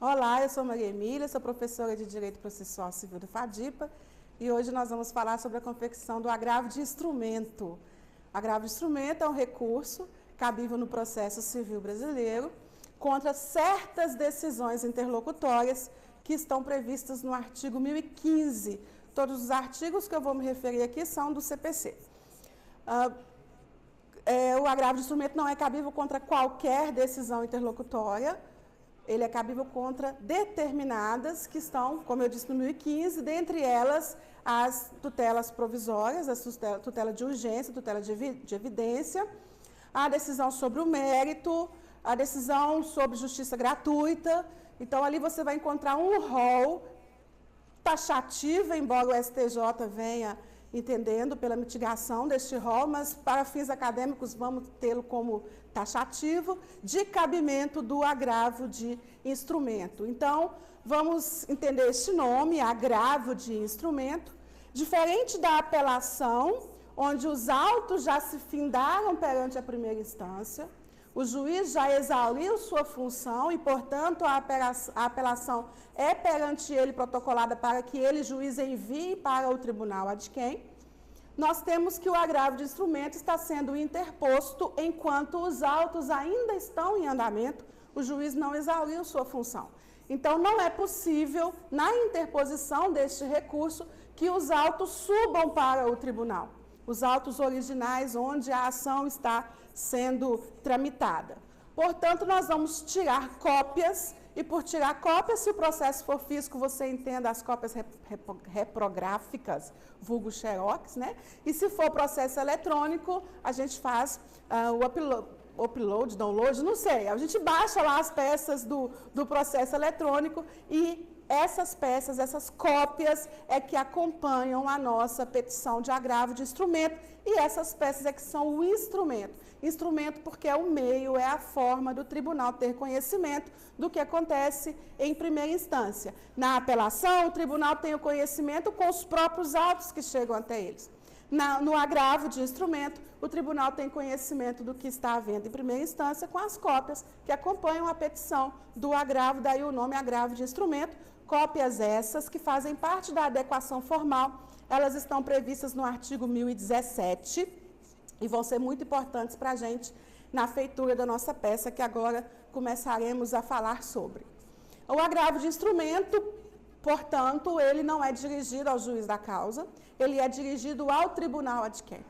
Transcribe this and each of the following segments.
Olá, eu sou Maria Emília, sou professora de Direito Processual Civil do FADIPA e hoje nós vamos falar sobre a confecção do agravo de instrumento. O agravo de instrumento é um recurso cabível no processo civil brasileiro contra certas decisões interlocutórias que estão previstas no artigo 1015. Todos os artigos que eu vou me referir aqui são do CPC. O agravo de instrumento não é cabível contra qualquer decisão interlocutória. Ele é cabível contra determinadas que estão, como eu disse, no 1015, dentre elas as tutelas provisórias, a tutela de urgência, tutela de evidência, a decisão sobre o mérito, a decisão sobre justiça gratuita. Então, ali você vai encontrar um rol taxativo, embora o STJ venha entendendo pela mitigação deste rol, mas para fins acadêmicos vamos tê-lo como taxativo, de cabimento do agravo de instrumento. Então, vamos entender este nome, agravo de instrumento, diferente da apelação, onde os autos já se findaram perante a primeira instância, o juiz já exauriu sua função e, portanto, a apelação é perante ele protocolada para que ele, juiz, envie para o tribunal adquém. Nós temos que o agravo de instrumento está sendo interposto enquanto os autos ainda estão em andamento, o juiz não exauriu sua função. Então, não é possível, na interposição deste recurso, que os autos subam para o tribunal. Os autos originais onde a ação está sendo tramitada. Portanto, nós vamos tirar cópias, e por tirar cópias, se o processo for físico, você entenda as cópias reprográficas, vulgo xerox, né? E se for processo eletrônico, a gente faz o upload, download, não sei. A gente baixa lá as peças do processo eletrônico e essas peças, essas cópias é que acompanham a nossa petição de agravo de instrumento e essas peças é que são o instrumento. Instrumento porque é o meio, é a forma do tribunal ter conhecimento do que acontece em primeira instância. Na apelação, o tribunal tem o conhecimento com os próprios autos que chegam até eles. No agravo de instrumento, o tribunal tem conhecimento do que está havendo em primeira instância com as cópias que acompanham a petição do agravo, daí o nome agravo de instrumento. Cópias essas que fazem parte da adequação formal, elas estão previstas no artigo 1017 e vão ser muito importantes para a gente na feitura da nossa peça, que agora começaremos a falar sobre. O agravo de instrumento, portanto, ele não é dirigido ao juiz da causa, ele é dirigido ao tribunal adquém.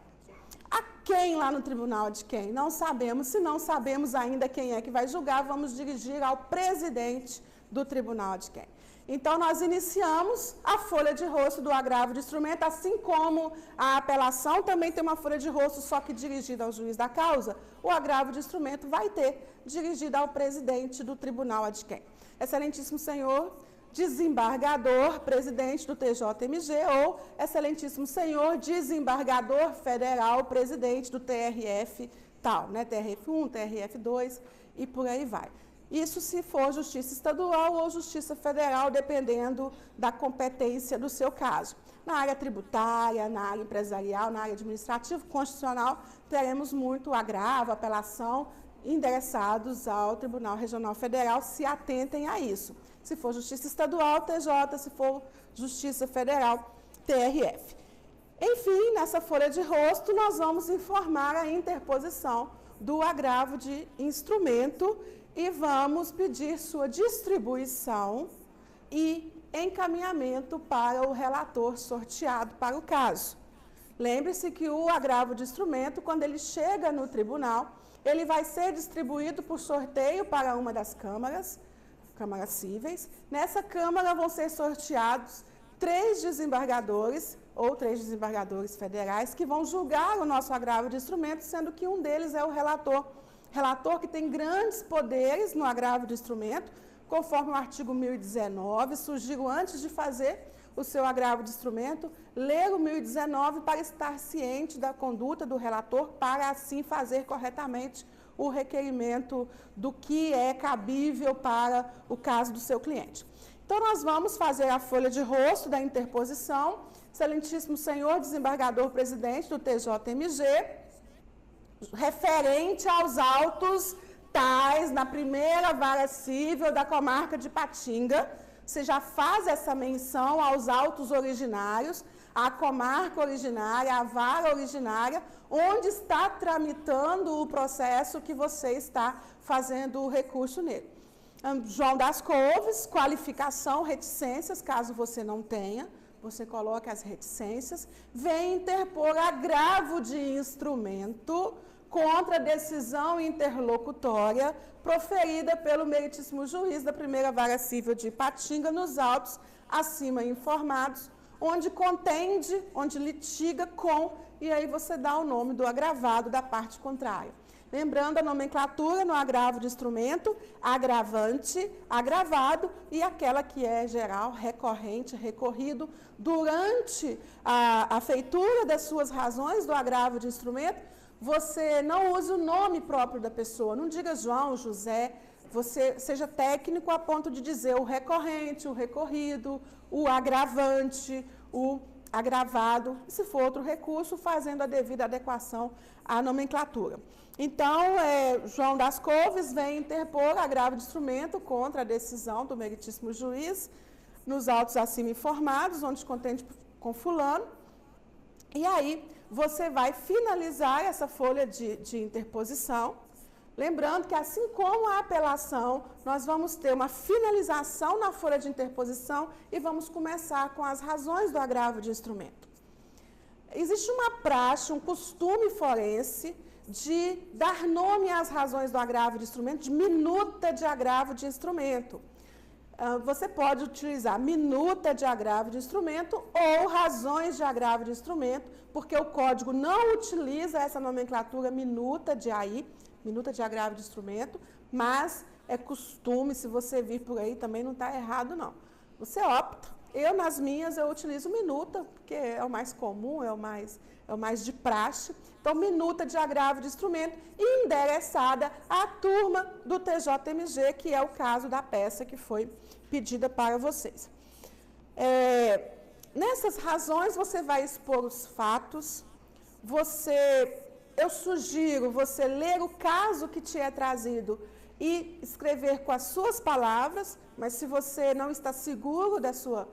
A quem lá no tribunal adquém? Não sabemos, se não sabemos ainda quem é que vai julgar, vamos dirigir ao presidente do tribunal adquém. Então, nós iniciamos a folha de rosto do agravo de instrumento, assim como a apelação também tem uma folha de rosto, só que dirigida ao juiz da causa, o agravo de instrumento vai ter dirigido ao presidente do tribunal adquém. Excelentíssimo senhor desembargador, presidente do TJMG, ou excelentíssimo senhor desembargador federal, presidente do TRF tal, né? TRF1, TRF2 e por aí vai. Isso se for justiça estadual ou justiça federal, dependendo da competência do seu caso. Na área tributária, na área empresarial, na área administrativa, constitucional, teremos muito agravo, apelação, endereçados ao Tribunal Regional Federal, se atentem a isso. Se for justiça estadual, TJ, se for justiça federal, TRF. Enfim, nessa folha de rosto, nós vamos informar a interposição do agravo de instrumento e vamos pedir sua distribuição e encaminhamento para o relator sorteado para o caso. Lembre-se que o agravo de instrumento, quando ele chega no tribunal, ele vai ser distribuído por sorteio para uma das câmaras cíveis. Nessa câmara vão ser sorteados 3 desembargadores ou 3 desembargadores federais que vão julgar o nosso agravo de instrumento, sendo que um deles é o relator. Relator que tem grandes poderes no agravo de instrumento, conforme o artigo 1019, sugiro antes de fazer o seu agravo de instrumento, ler o 1019 para estar ciente da conduta do relator, para assim fazer corretamente o requerimento do que é cabível para o caso do seu cliente. Então, nós vamos fazer a folha de rosto da interposição. Excelentíssimo senhor desembargador presidente do TJMG, referente aos autos tais na primeira vara civil da comarca de Patinga. Você já faz essa menção aos autos originários, à comarca originária, à vara originária, onde está tramitando o processo que você está fazendo o recurso nele. João das Couves, qualificação, reticências, caso você não tenha, você coloca as reticências, vem interpor agravo de instrumento contra a decisão interlocutória proferida pelo meritíssimo juiz da primeira vara civil de Ipatinga nos autos acima informados, onde contende, onde litiga com, e aí você dá o nome do agravado da parte contrária. Lembrando a nomenclatura no agravo de instrumento, agravante, agravado e aquela que é geral, recorrente, recorrido durante a feitura das suas razões do agravo de instrumento. Você não use o nome próprio da pessoa, não diga João, José, você seja técnico a ponto de dizer o recorrente, o recorrido, o agravante, o agravado, e se for outro recurso, fazendo a devida adequação à nomenclatura. Então, João das Couves vem interpor agravo de instrumento contra a decisão do meritíssimo juiz nos autos acima informados, onde contende com fulano, e aí você vai finalizar essa folha de interposição, lembrando que assim como a apelação, nós vamos ter uma finalização na folha de interposição e vamos começar com as razões do agravo de instrumento. Existe uma praxe, um costume forense de dar nome às razões do agravo de instrumento, de minuta de agravo de instrumento. Você pode utilizar minuta de agravo de instrumento ou razões de agravo de instrumento, porque o Código não utiliza essa nomenclatura minuta de AI, minuta de agravo de instrumento, mas é costume, se você vir por aí também não está errado não. Você opta. Eu, nas minhas, eu utilizo minuta, porque é o mais comum, é o mais de praxe. Então, minuta de agravo de instrumento e endereçada à turma do TJMG, que é o caso da peça que foi pedida para vocês. Nessas razões, você vai expor os fatos, eu sugiro você ler o caso que te é trazido e escrever com as suas palavras, mas se você não está seguro da sua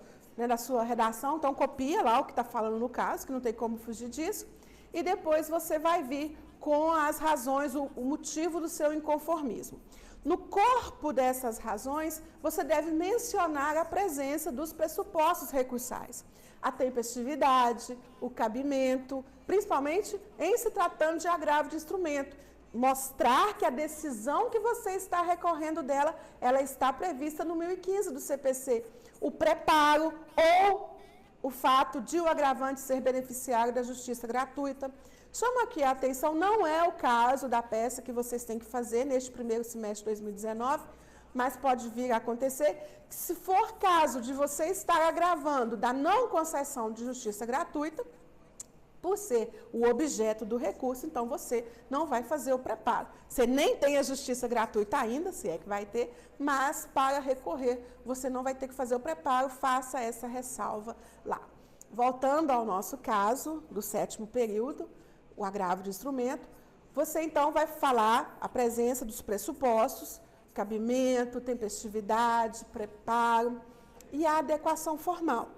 redação, então copia lá o que está falando no caso, que não tem como fugir disso, e depois você vai vir com as razões, o motivo do seu inconformismo. No corpo dessas razões, você deve mencionar a presença dos pressupostos recursais, a tempestividade, o cabimento, principalmente em se tratando de agravo de instrumento. Mostrar que a decisão que você está recorrendo dela, ela está prevista no 1015 do CPC. O preparo ou o fato de o agravante ser beneficiário da justiça gratuita. Chamo aqui a atenção, não é o caso da peça que vocês têm que fazer neste primeiro semestre de 2019, mas pode vir a acontecer que, se for caso de você estar agravando da não concessão de justiça gratuita, por ser o objeto do recurso, então você não vai fazer o preparo. Você nem tem a justiça gratuita ainda, se é que vai ter, mas para recorrer, você não vai ter que fazer o preparo, faça essa ressalva lá. Voltando ao nosso caso, do 7º período, o agravo de instrumento, você então vai falar a presença dos pressupostos, cabimento, tempestividade, preparo e a adequação formal.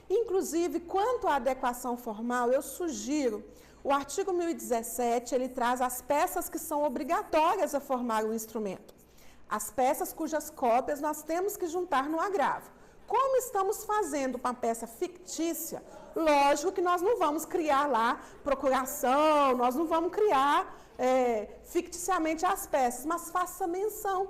Inclusive, quanto à adequação formal, eu sugiro, o artigo 1017, ele traz as peças que são obrigatórias a formar o instrumento. As peças cujas cópias nós temos que juntar no agravo. Como estamos fazendo uma peça fictícia, lógico que nós não vamos criar lá procuração, nós não vamos criar ficticiamente as peças, mas faça menção.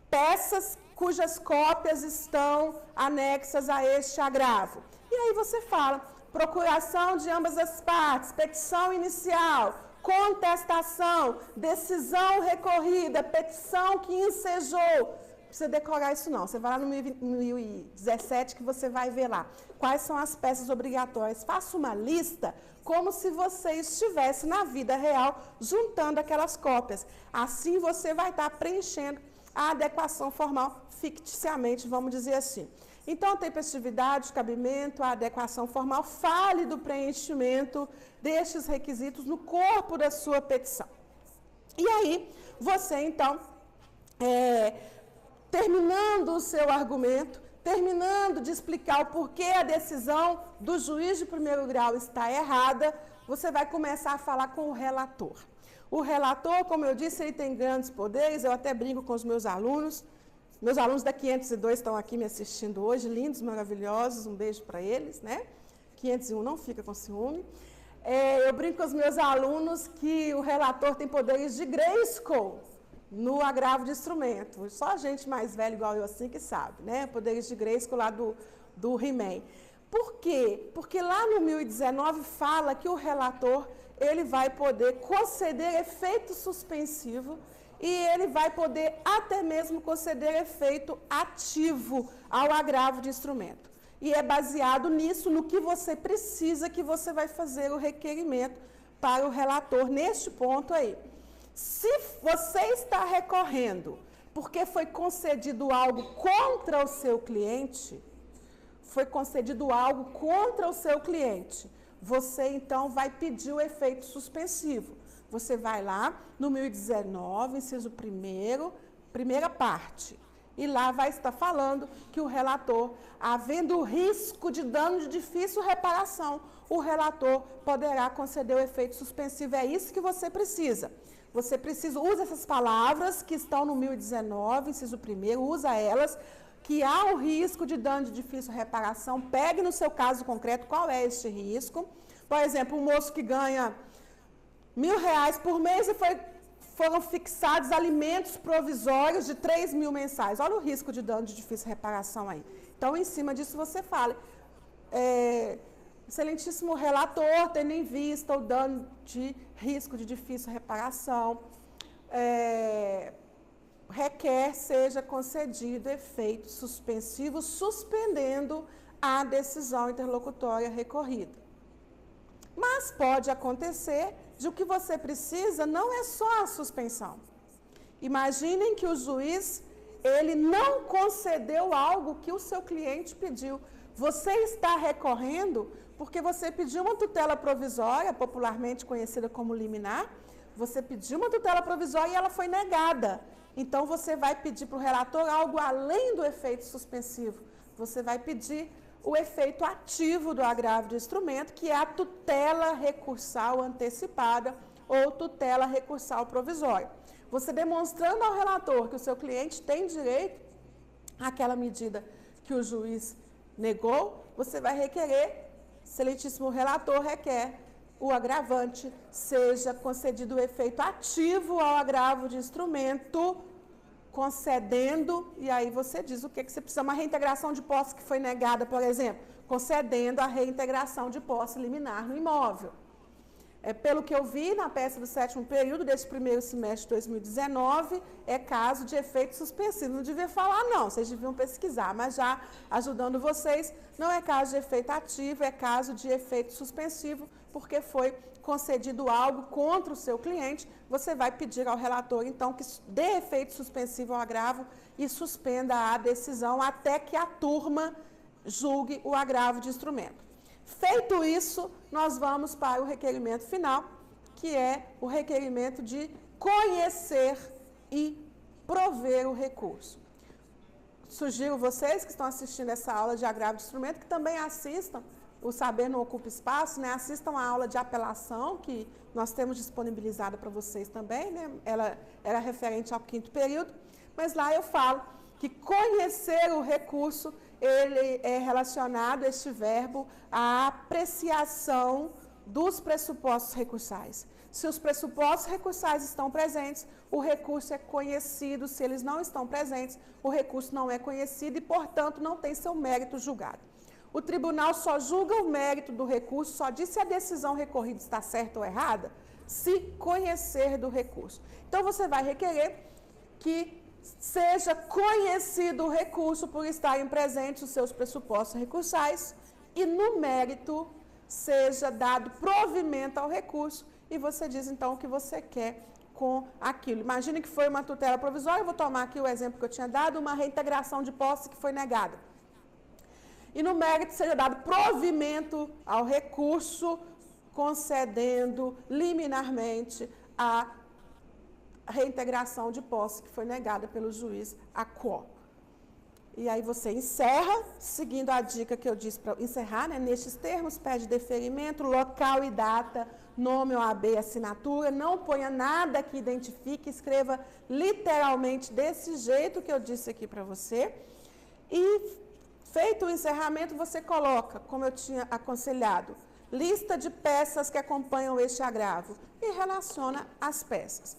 Peças cujas cópias estão anexas a este agravo. E aí você fala, procuração de ambas as partes, petição inicial, contestação, decisão recorrida, petição que ensejou. Não precisa decorar isso não, você vai lá no 1017 que você vai ver lá quais são as peças obrigatórias. Faça uma lista como se você estivesse na vida real juntando aquelas cópias. Assim você vai estar preenchendo a adequação formal ficticiamente, vamos dizer assim. Então, a tempestividade, o cabimento, a adequação formal, fale do preenchimento destes requisitos no corpo da sua petição. E aí, você, então, terminando o seu argumento, terminando de explicar o porquê a decisão do juiz de primeiro grau está errada, você vai começar a falar com o relator. O relator, como eu disse, ele tem grandes poderes, eu até brinco com os meus alunos. Meus alunos da 502 estão aqui me assistindo hoje, lindos, maravilhosos, um beijo para eles, né? 501 não fica com ciúme. Eu brinco com os meus alunos que o relator tem poderes de Grayskull no agravo de instrumento. Só gente mais velha igual eu assim que sabe, né? Poderes de Grayskull lá do He-Man. Por quê? Porque lá no 1019 fala que o relator ele vai poder conceder efeito suspensivo e ele vai poder até mesmo conceder efeito ativo ao agravo de instrumento. E é baseado nisso, no que você precisa, que você vai fazer o requerimento para o relator neste ponto aí. Se você está recorrendo porque foi concedido algo contra o seu cliente, você então vai pedir o efeito suspensivo. Você vai lá no 1019, inciso 1º, primeira parte. E lá vai estar falando que o relator, havendo risco de dano de difícil reparação, o relator poderá conceder o efeito suspensivo. É isso que você precisa. Você precisa, usa essas palavras que estão no 1019, inciso 1º, usa elas, que há um risco de dano de difícil reparação. Pegue no seu caso concreto qual é este risco. Por exemplo, um moço que ganha R$1.000 por mês e foram fixados alimentos provisórios de 3.000 mensais. Olha o risco de dano de difícil reparação aí. Então, em cima disso, você fala, excelentíssimo relator, tendo em vista o dano de risco de difícil reparação, requer seja concedido efeito suspensivo, suspendendo a decisão interlocutória recorrida. Mas pode acontecer de o que você precisa não é só a suspensão. Imaginem que o juiz, ele não concedeu algo que o seu cliente pediu. Você está recorrendo porque você pediu uma tutela provisória, popularmente conhecida como liminar. Você pediu uma tutela provisória e ela foi negada. Então, você vai pedir para o relator algo além do efeito suspensivo. Você vai pedir o efeito ativo do agravo de instrumento, que é a tutela recursal antecipada ou tutela recursal provisória. Você demonstrando ao relator que o seu cliente tem direito àquela medida que o juiz negou, você vai requerer, excelentíssimo relator requer, o agravante seja concedido o efeito ativo ao agravo de instrumento, concedendo, e aí você diz o que você precisa, uma reintegração de posse que foi negada, por exemplo, concedendo a reintegração de posse liminar no imóvel. Pelo que eu vi na peça do 7º período desse primeiro semestre de 2019, é caso de efeito suspensivo. Não devia falar não, vocês deviam pesquisar, mas já ajudando vocês, não é caso de efeito ativo, é caso de efeito suspensivo, porque foi concedido algo contra o seu cliente, você vai pedir ao relator, então, que dê efeito suspensivo ao agravo e suspenda a decisão até que a turma julgue o agravo de instrumento. Feito isso, nós vamos para o requerimento final, que é o requerimento de conhecer e prover o recurso. Sugiro vocês que estão assistindo essa aula de agravo de instrumento, que também assistam, o Saber Não Ocupa Espaço, né? Assistam a aula de apelação, que nós temos disponibilizada para vocês também, né? Ela era referente ao 5º período, mas lá eu falo que conhecer o recurso, ele é relacionado, este verbo, à apreciação dos pressupostos recursais. Se os pressupostos recursais estão presentes, o recurso é conhecido. Se eles não estão presentes, o recurso não é conhecido e, portanto, não tem seu mérito julgado. O tribunal só julga o mérito do recurso, só diz se a decisão recorrida está certa ou errada, se conhecer do recurso. Então, você vai requerer que seja conhecido o recurso por estarem presentes os seus pressupostos recursais e, no mérito, seja dado provimento ao recurso e você diz, então, o que você quer com aquilo. Imagine que foi uma tutela provisória, eu vou tomar aqui o exemplo que eu tinha dado, uma reintegração de posse que foi negada. E no mérito seja dado provimento ao recurso, concedendo liminarmente a reintegração de posse que foi negada pelo juiz a quo. E aí você encerra, seguindo a dica que eu disse para encerrar, né? Nestes termos, pede deferimento, local e data, nome, OAB, assinatura, não ponha nada que identifique, escreva literalmente desse jeito que eu disse aqui para você. E feito o encerramento, você coloca, como eu tinha aconselhado, lista de peças que acompanham este agravo e relaciona as peças.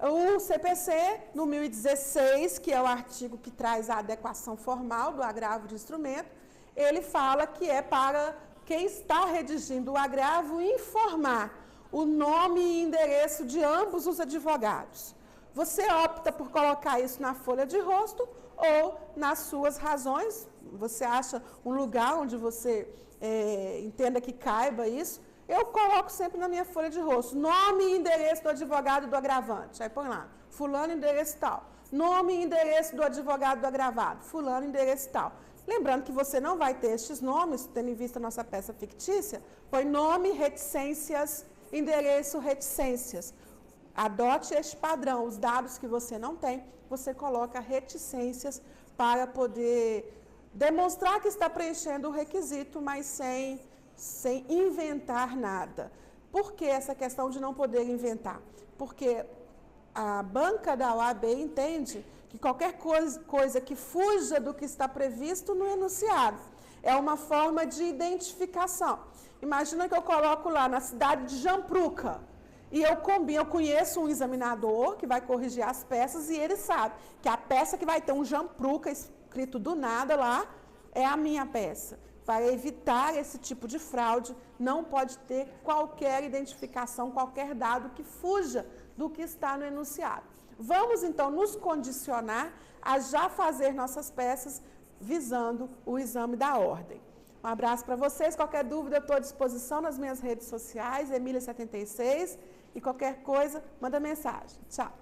O CPC, no 1016, que é o artigo que traz a adequação formal do agravo de instrumento, ele fala que é para quem está redigindo o agravo informar o nome e endereço de ambos os advogados. Você opta por colocar isso na folha de rosto ou nas suas razões. Você acha um lugar onde você entenda que caiba isso. Eu coloco sempre na minha folha de rosto, nome e endereço do advogado do agravante. Aí põe lá, fulano, endereço tal. Nome e endereço do advogado do agravado, fulano, endereço tal. Lembrando que você não vai ter estes nomes, tendo em vista a nossa peça fictícia, põe nome, reticências, endereço, reticências. Adote este padrão, os dados que você não tem, você coloca reticências para poder demonstrar que está preenchendo o requisito, mas sem inventar nada. Por que essa questão de não poder inventar? Porque a banca da OAB entende que qualquer coisa que fuja do que está previsto no enunciado é uma forma de identificação. Imagina que eu coloco lá na cidade de Jampruca e eu conheço um examinador que vai corrigir as peças e ele sabe que a peça que vai ter um Jampruca escrito do nada lá é a minha peça. Para evitar esse tipo de fraude, não pode ter qualquer identificação, qualquer dado que fuja do que está no enunciado. Vamos, então, nos condicionar a já fazer nossas peças visando o exame da ordem. Um abraço para vocês. Qualquer dúvida, eu estou à disposição nas minhas redes sociais, Emília76, e qualquer coisa, manda mensagem. Tchau.